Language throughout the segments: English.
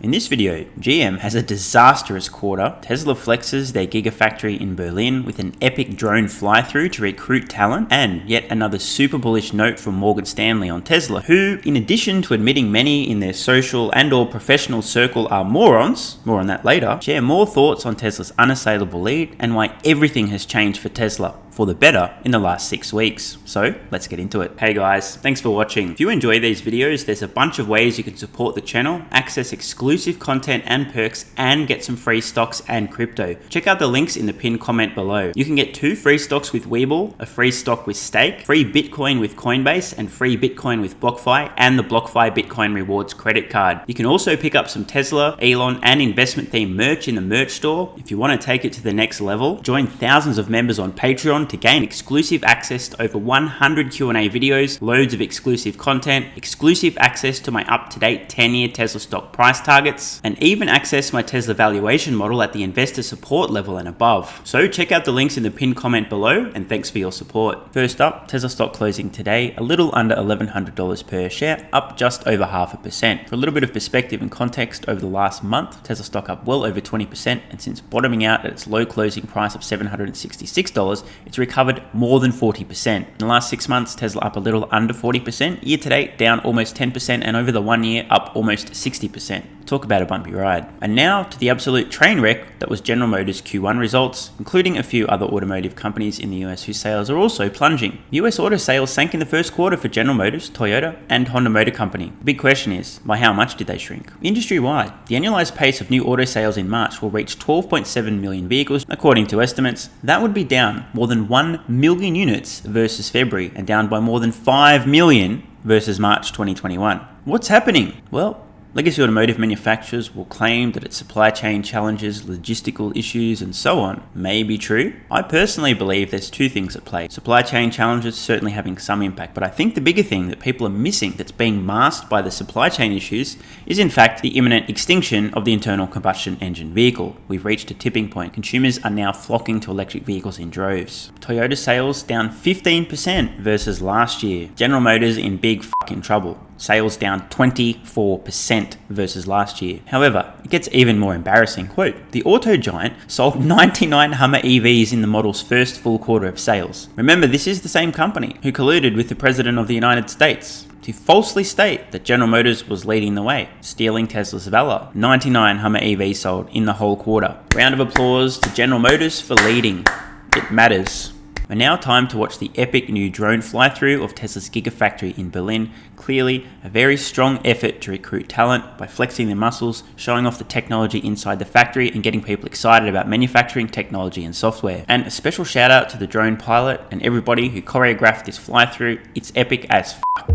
In this video, GM has a disastrous quarter, Tesla flexes their Gigafactory in Berlin with an epic drone fly-through to recruit talent, and yet another super bullish note from Morgan Stanley on Tesla, who, in addition to admitting many in their social and or professional circle are morons, more on that later, share more thoughts on Tesla's unassailable lead and why everything has changed for Tesla for the better in the last 6 weeks. So let's get into it. Hey guys, thanks for watching. If you enjoy these videos, there's a bunch of ways you can support the channel, access exclusive content and perks, and get some free stocks and crypto. Check out the links in the pinned comment below. You can get 2 free stocks with WeBull, a free stock with Stake, free Bitcoin with Coinbase, and free Bitcoin with BlockFi, and the BlockFi Bitcoin Rewards credit card. You can also pick up some Tesla, Elon, and investment themed merch in the merch store. If you want to take it to the next level, join thousands of members on Patreon to gain exclusive access to over 100 Q&A videos, loads of exclusive content, exclusive access to my up-to-date 10-year Tesla stock price targets, and even access my Tesla valuation model at the investor support level and above. So check out the links in the pinned comment below, and thanks for your support. First up, Tesla stock closing today, a little under $1,100 per share, up just over 0.5%. For a little bit of perspective and context, over the last month, Tesla stock up well over 20%, and since bottoming out at its low closing price of $766, it's recovered more than 40%. In the last 6 months, Tesla up a little under 40%, year to date down almost 10%, and over the 1 year up almost 60%. Talk about a bumpy ride. And now to the absolute train wreck that was General Motors' Q1 results, including a few other automotive companies in the US whose sales are also plunging. US auto sales sank in the first quarter for General Motors, Toyota, and Honda Motor Company. The big question is, by how much did they shrink? Industry-wide, the annualized pace of new auto sales in March will reach 12.7 million vehicles, according to estimates. That would be down more than 1 million units versus February, and down by more than 5 million versus March 2021. What's happening? Well, legacy automotive manufacturers will claim that its supply chain challenges, logistical issues, and so on may be true. I personally believe there's 2 things at play. Supply chain challenges certainly having some impact, but I think the bigger thing that people are missing that's being masked by the supply chain issues is in fact the imminent extinction of the internal combustion engine vehicle. We've reached a tipping point. Consumers are now flocking to electric vehicles in droves. Toyota sales down 15% versus last year. General Motors in big fucking trouble. Sales down 24% versus last year. However, it gets even more embarrassing. Quote, the auto giant sold 99 Hummer EVs in the model's first full quarter of sales. Remember, this is the same company who colluded with the President of the United States to falsely state that General Motors was leading the way, stealing Tesla's valor. 99 Hummer EVs sold in the whole quarter. Round of applause to General Motors for leading. It matters. And now time to watch the epic new drone fly-through of Tesla's Gigafactory in Berlin. Clearly, a very strong effort to recruit talent by flexing their muscles, showing off the technology inside the factory, and getting people excited about manufacturing technology and software. And a special shout out to the drone pilot and everybody who choreographed this fly-through. It's epic as f***.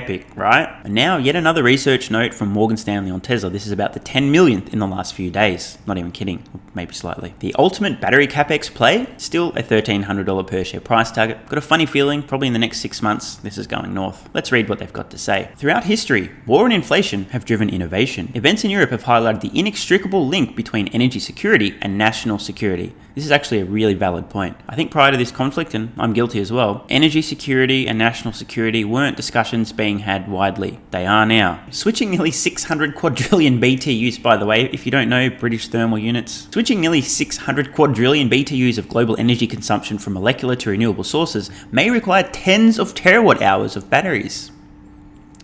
epic, right? And now yet another research note from Morgan Stanley on Tesla. This is about the 10 millionth in the last few days. Not even kidding, maybe slightly. The ultimate battery capex play, still a $1,300 per share price target. Got a funny feeling, probably in the next 6 months, this is going north. Let's read what they've got to say. Throughout history, war and inflation have driven innovation. Events in Europe have highlighted the inextricable link between energy security and national security. This is actually a really valid point. I think prior to this conflict, and I'm guilty as well, energy security and national security weren't discussions being had widely. They are now. Switching nearly 600 quadrillion BTUs, by the way, if you don't know British thermal units, switching nearly 600 quadrillion BTUs of global energy consumption from molecular to renewable sources may require tens of terawatt hours of batteries.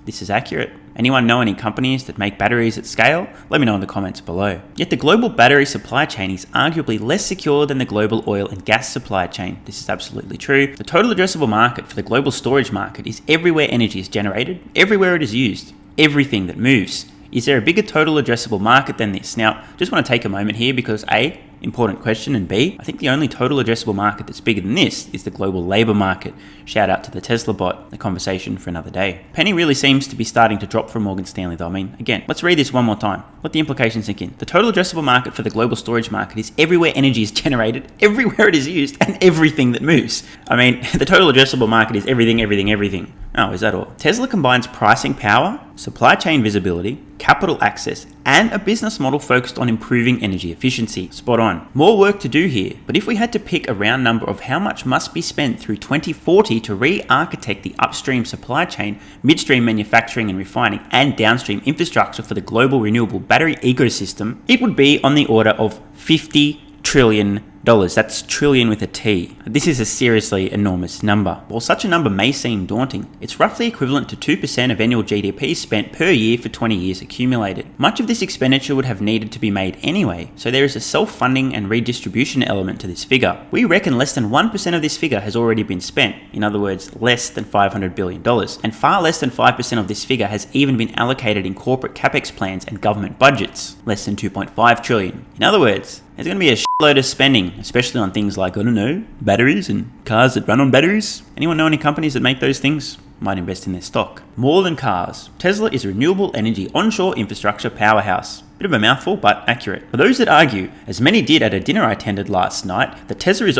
This is accurate. Anyone know any companies that make batteries at scale? Let me know in the comments below. Yet the global battery supply chain is arguably less secure than the global oil and gas supply chain. This is absolutely true. The total addressable market for the global storage market is everywhere energy is generated, everywhere it is used, everything that moves. Is there a bigger total addressable market than this? Now, just want to take a moment here because A, important question, and B, I think the only total addressable market that's bigger than this is the global labor market. Shout out to the Tesla bot, the conversation for another day. Penny really seems to be starting to drop from Morgan Stanley though. I mean, again, let's read this one more time. Let the implications sink in. The total addressable market for the global storage market is everywhere energy is generated, everywhere it is used, and everything that moves. I mean, the total addressable market is everything, everything, everything. Oh, is that all? Tesla combines pricing power, supply chain visibility, capital access, and a business model focused on improving energy efficiency. Spot on. More work to do here, but if we had to pick a round number of how much must be spent through 2040 to re-architect the upstream supply chain, midstream manufacturing and refining, and downstream infrastructure for the global renewable battery ecosystem, it would be on the order of $50 trillion. That's trillion with a T. This is a seriously enormous number. While such a number may seem daunting, it's roughly equivalent to 2% of annual GDP spent per year for 20 years accumulated. Much of this expenditure would have needed to be made anyway, so there is a self-funding and redistribution element to this figure. We reckon less than 1% of this figure has already been spent, in other words, less than $500 billion, and far less than 5% of this figure has even been allocated in corporate capex plans and government budgets, less than 2.5 trillion. In other words, there's going to be a shitload of spending, especially on things like, I don't know, batteries and cars that run on batteries. Anyone know any companies that make those things? Might invest in their stock. More than cars, Tesla is a renewable energy onshore infrastructure powerhouse. Bit of a mouthful, but accurate. For those that argue, as many did at a dinner I attended last night, that Tesla is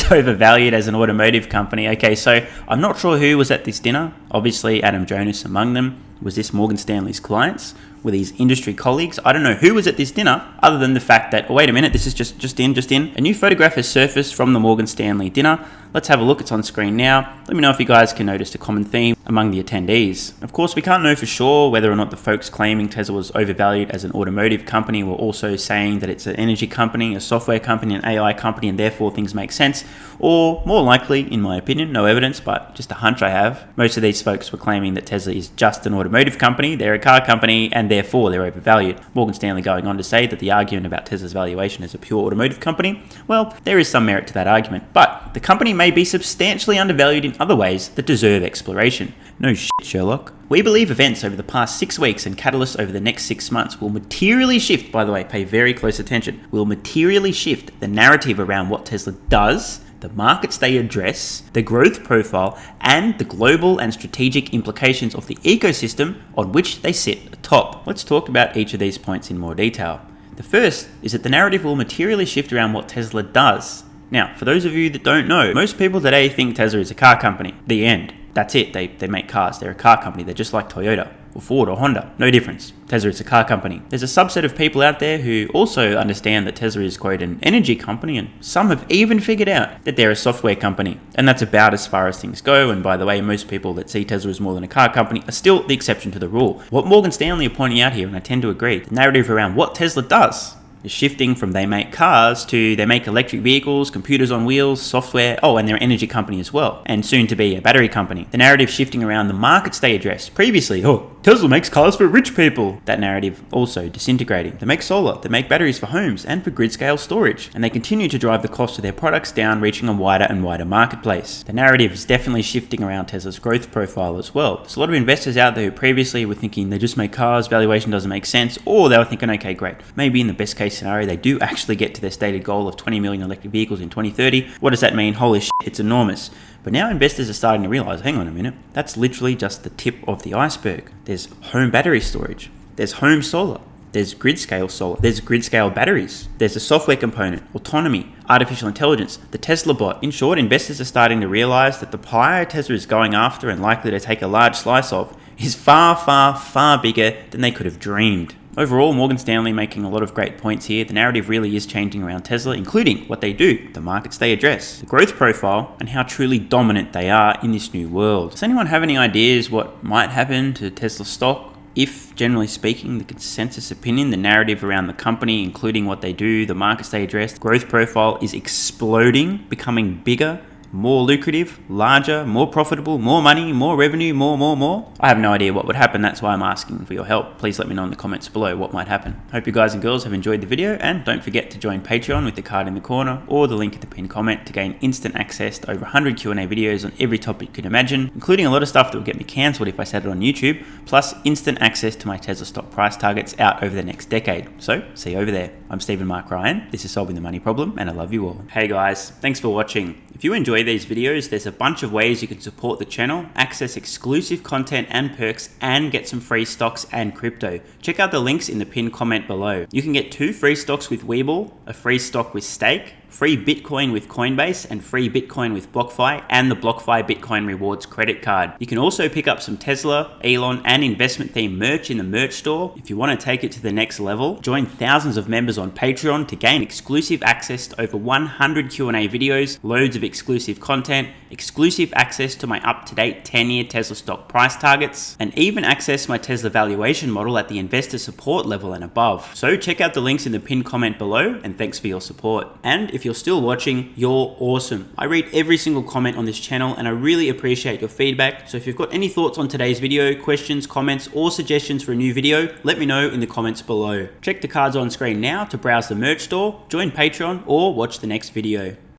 overvalued as an automotive company. Okay, so I'm not sure who was at this dinner. Obviously, Adam Jonas among them. Was this Morgan Stanley's clients? Were these industry colleagues? I don't know who was at this dinner, other than the fact that, oh, wait a minute, this is just in. A new photograph has surfaced from the Morgan Stanley dinner. Let's have a look, it's on screen now. Let me know if you guys can notice a common theme among the attendees. Of course, we can't know for sure whether or not the folks claiming Tesla was overvalued as an automotive company were also saying that it's an energy company, a software company, an AI company, and therefore things make sense. Or more likely, in my opinion, no evidence, but just a hunch I have, most of these folks were claiming that Tesla is just an automotive company, they're a car company, and therefore they're overvalued. Morgan Stanley going on to say that the argument about Tesla's valuation as a pure automotive company, well, there is some merit to that argument, but the company may be substantially undervalued in other ways that deserve exploration. No shit, Sherlock. We believe events over the past 6 weeks and catalysts over the next 6 months will materially shift, by the way, pay very close attention, will materially shift the narrative around what Tesla does, the markets they address, the growth profile, and the global and strategic implications of the ecosystem on which they sit atop. Let's talk about each of these points in more detail. The first is that the narrative will materially shift around what Tesla does. Now, for those of you that don't know, most people today think Tesla is a car company. The end. That's it. They make cars. They're a car company. They're just like Toyota or Ford or Honda. No difference. Tesla is a car company. There's a subset of people out there who also understand that Tesla is, quote, an energy company, and some have even figured out that they're a software company. And that's about as far as things go. And by the way, most people that see Tesla as more than a car company are still the exception to the rule. What Morgan Stanley are pointing out here, and I tend to agree, the narrative around what Tesla does is shifting from they make cars to they make electric vehicles, computers on wheels, software, and they're an energy company as well, and soon to be a battery company. The narrative shifting around the markets they address. Previously, Tesla makes cars for rich people. That narrative also disintegrating. They make solar, they make batteries for homes and for grid scale storage, and they continue to drive the cost of their products down, reaching a wider and wider marketplace. The narrative is definitely shifting around Tesla's growth profile as well. There's a lot of investors out there who previously were thinking they just make cars, valuation doesn't make sense, or they were thinking, okay, great, maybe in the best case case scenario, they do actually get to their stated goal of 20 million electric vehicles in 2030. What does that mean? Holy shit, it's enormous. But now investors are starting to realize, hang on a minute, that's literally just the tip of the iceberg. There's home battery storage, there's home solar, there's grid scale solar, there's grid scale batteries, there's a software component, autonomy, artificial intelligence, the Tesla bot. In short, investors are starting to realize that the pie Tesla is going after and likely to take a large slice of is far, far, far bigger than they could have dreamed. Overall, Morgan Stanley making a lot of great points here. The narrative really is changing around Tesla, including what they do, the markets they address, the growth profile, and how truly dominant they are in this new world. Does anyone have any ideas what might happen to Tesla stock if, generally speaking, the consensus opinion, the narrative around the company, including what they do, the markets they address, the growth profile is exploding, becoming bigger, more lucrative, larger, more profitable, more money, more revenue, more? I have no idea what would happen. That's why I'm asking for your help. Please let me know in the comments below what might happen. Hope you guys and girls have enjoyed the video, and don't forget to join Patreon with the card in the corner or the link in the pinned comment to gain instant access to over 100 Q&A videos on every topic you can imagine, including a lot of stuff that will get me cancelled if I said it on YouTube, plus instant access to my Tesla stock price targets out over the next decade. So, see you over there. I'm Stephen Mark Ryan, this is Solving the Money Problem, and I love you all. Hey guys, thanks for watching. If you enjoy these videos, there's a bunch of ways you can support the channel, access exclusive content and perks, and get some free stocks and crypto. Check out the links in the pinned comment below. You can get 2 free stocks with WeBull, a free stock with Stake, free Bitcoin with Coinbase, and free Bitcoin with BlockFi, and the BlockFi Bitcoin Rewards credit card. You can also pick up some Tesla, Elon, and investment themed merch in the merch store. If you want to take it to the next level, join thousands of members on Patreon to gain exclusive access to over 100 Q&A videos, loads of exclusive content, exclusive access to my up-to-date 10-year Tesla stock price targets, and even access my Tesla valuation model at the investor support level and above. So check out the links in the pinned comment below, and thanks for your support. And if you're still watching, you're awesome. I read every single comment on this channel, and I really appreciate your feedback. So if you've got any thoughts on today's video, questions, comments, or suggestions for a new video, let me know in the comments below. Check the cards on screen now to browse the merch store, join Patreon, or watch the next video.